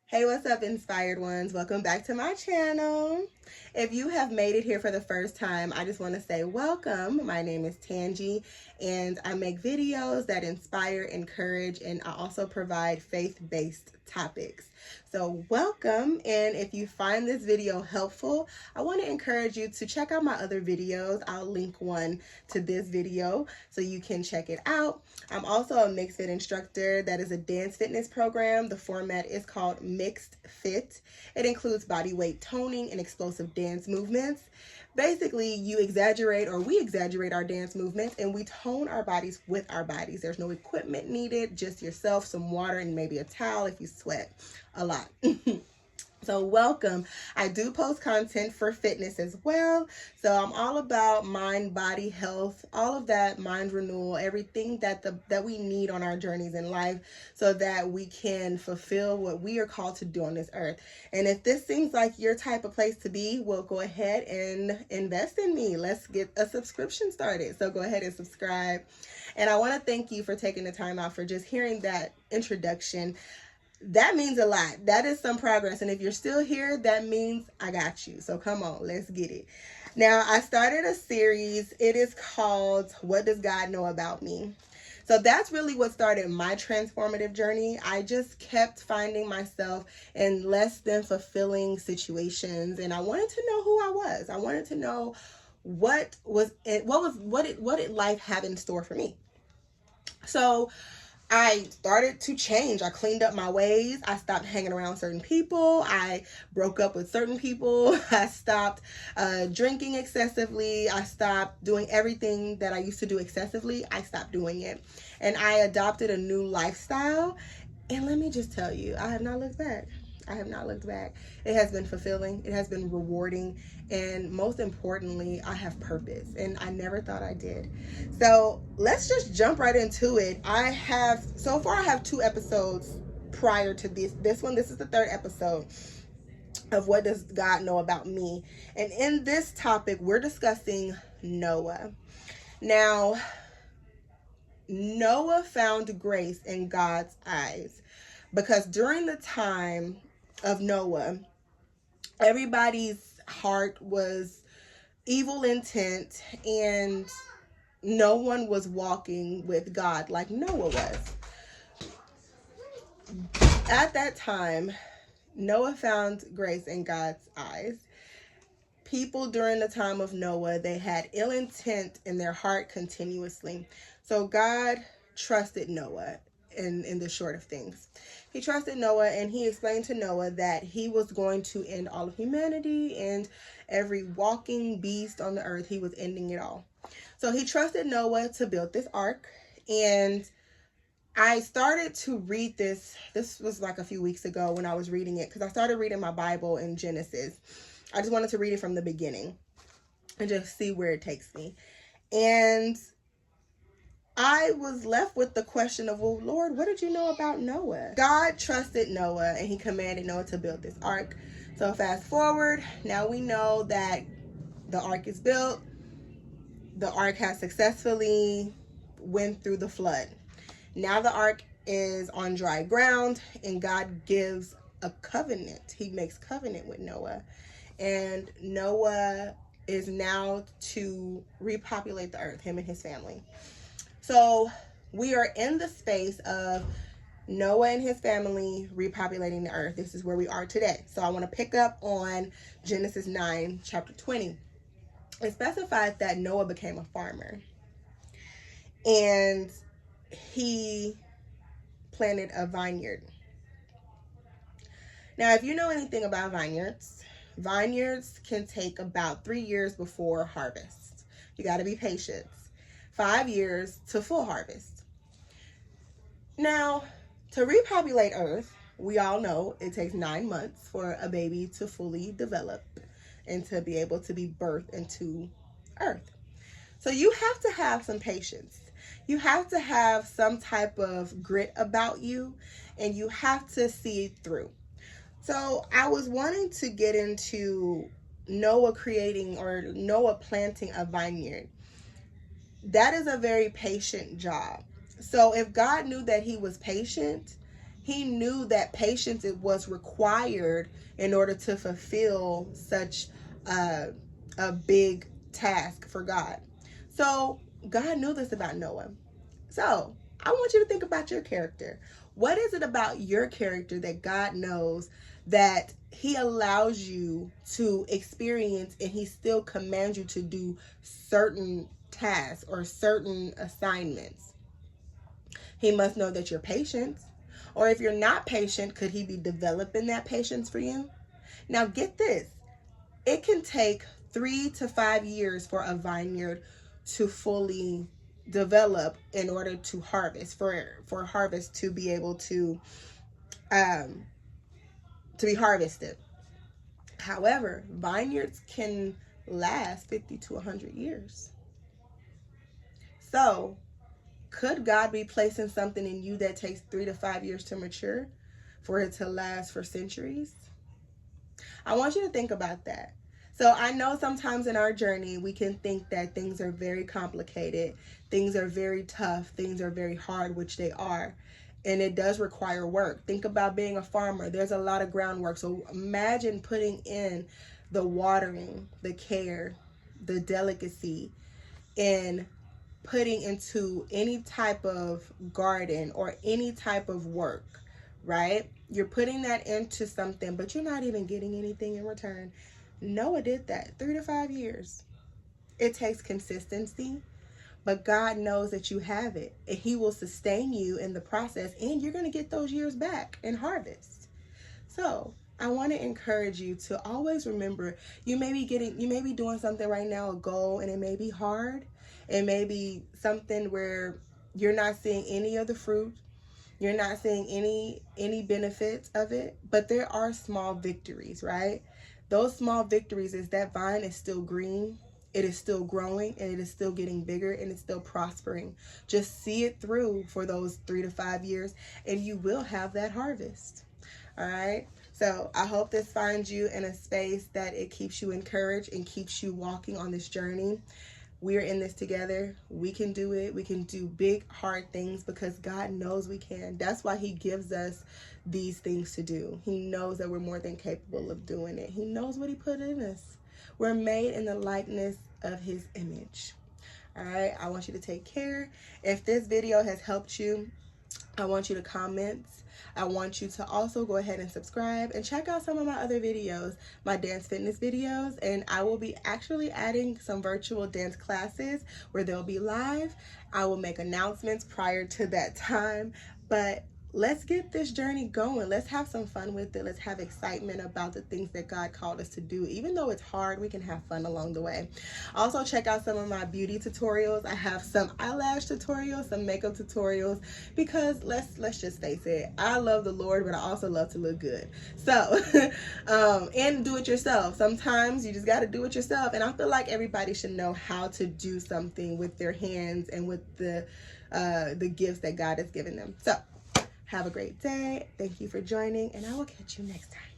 Hey, what's up, inspired ones? Welcome back to my channel. If you have made it here for the first time, I just want to say welcome. My name is Tangi, and I make videos that inspire, encourage, and I also provide faith-based topics. So welcome, and if you find this video helpful, I want to encourage you to check out my other videos. I'll link one to this video so you can check it out. I'm also a Mixed Fit instructor. That is a dance fitness program. The format is called Mixed Fit. It includes body weight toning and explosive dance movements. Basically, you exaggerate, or we exaggerate, our dance movements, and we tone our bodies with our bodies. There's no equipment needed, just yourself, some water, and maybe a towel if you sweat a lot. So welcome. I do post content for fitness as well. So I'm all about mind, body, health, all of that, mind renewal, everything that we need on our journeys in life so that we can fulfill what we are called to do on this earth. And if this seems like your type of place to be, well, go ahead and invest in me. Let's get a subscription started. So go ahead and subscribe. And I want to thank you for taking the time out for just hearing that introduction. That means a lot. That is some progress. And if you're still here, that means I got you. So come on, let's get it. Now, I started a series. It is called What Does God Know About Me? So that's really what started my transformative journey. I just kept finding myself in less than fulfilling situations, and I wanted to know who I was. I wanted to know what did life have in store for me. So I started to change. I cleaned up my ways. I stopped hanging around certain people. I broke up with certain people. I stopped drinking excessively. I stopped doing everything that I used to do excessively. I stopped doing it. And I adopted a new lifestyle. And let me just tell you, I have not looked back. I have not looked back. It has been fulfilling. It has been rewarding. And most importantly, I have purpose. And I never thought I did. So let's just jump right into it. So far I have 2 episodes prior to this one. This is the 3rd episode of What Does God Know About Me? And in this topic, we're discussing Noah. Now, Noah found grace in God's eyes because during the time of Noah, everybody's heart was evil intent, and no one was walking with God like Noah was. At that time, Noah found grace in God's eyes. People during the time of Noah, they had ill intent in their heart continuously. So God trusted Noah in the short of things. He trusted Noah, and he explained to Noah that he was going to end all of humanity and every walking beast on the earth. He was ending it all. So he trusted Noah to build this ark, and I started to read this. This was like a few weeks ago when I was reading it, because I started reading my Bible in Genesis. I just wanted to read it from the beginning and just see where it takes me. And I was left with the question of, well, Lord, what did you know about Noah? God trusted Noah, and he commanded Noah to build this ark. So fast forward, now we know that the ark is built. The ark has successfully went through the flood. Now the ark is on dry ground, and God gives a covenant. He makes covenant with Noah. And Noah is now to repopulate the earth, him and his family. So we are in the space of Noah and his family repopulating the earth. This is where we are today. So I want to pick up on Genesis 9, chapter 20. It specifies that Noah became a farmer, and he planted a vineyard. Now, if you know anything about vineyards can take about 3 years before harvest. You got to be patient. 5 years to full harvest. Now, to repopulate Earth, we all know it takes 9 months for a baby to fully develop and to be able to be birthed into Earth. So you have to have some patience. You have to have some type of grit about you, and you have to see it through. So I was wanting to get into Noah planting a vineyard. That is a very patient job. So if God knew that he was patient, he knew that patience it was required in order to fulfill such a big task for God. So God knew this about Noah. So I want you to think about your character. What is it about your character that God knows that he allows you to experience, and he still commands you to do certain tasks or certain assignments? He must know that you're patient. Or if you're not patient, could he be developing that patience for you? Now get this. It can take 3 to 5 years for a vineyard to fully develop in order to harvest, for harvest to be able to be harvested. However, vineyards can last 50 to 100 years. So could God be placing something in you that takes 3 to 5 years to mature for it to last for centuries? I want you to think about that. So I know sometimes in our journey, we can think that things are very complicated, things are very tough, things are very hard, which they are. And it does require work. Think about being a farmer. There's a lot of groundwork. So imagine putting in the watering, the care, the delicacy, and putting into any type of garden or any type of work, right? You're putting that into something, but you're not even getting anything in return. Noah did that 3 to 5 years. It takes consistency, but God knows that you have it, and he will sustain you in the process, and you're going to get those years back in harvest. So I want to encourage you to always remember, you may be doing something right now, a goal, and it may be hard. It may be something where you're not seeing any of the fruit. You're not seeing any benefits of it, but there are small victories, right? Those small victories is that vine is still green, it is still growing, and it is still getting bigger, and it's still prospering. Just see it through for those 3 to 5 years, and you will have that harvest. All right. So I hope this finds you in a space that it keeps you encouraged and keeps you walking on this journey. We are in this together. We can do it. We can do big, hard things because God knows we can. That's why he gives us these things to do. He knows that we're more than capable of doing it. He knows what he put in us. We're made in the likeness of his image. All right. I want you to take care. If this video has helped you, I want you to comment. I want you to also go ahead and subscribe and check out some of my other videos, my dance fitness videos, and I will be actually adding some virtual dance classes where they'll be live. I will make announcements prior to that time, but let's get this journey going. Let's have some fun with it. Let's have excitement about the things that God called us to do. Even though it's hard, we can have fun along the way. Also, check out some of my beauty tutorials. I have some eyelash tutorials, some makeup tutorials, because let's just face it, I love the Lord, but I also love to look good. So, and do it yourself. Sometimes you just got to do it yourself. And I feel like everybody should know how to do something with their hands and with the gifts that God has given them. So, have a great day. Thank you for joining, and I will catch you next time.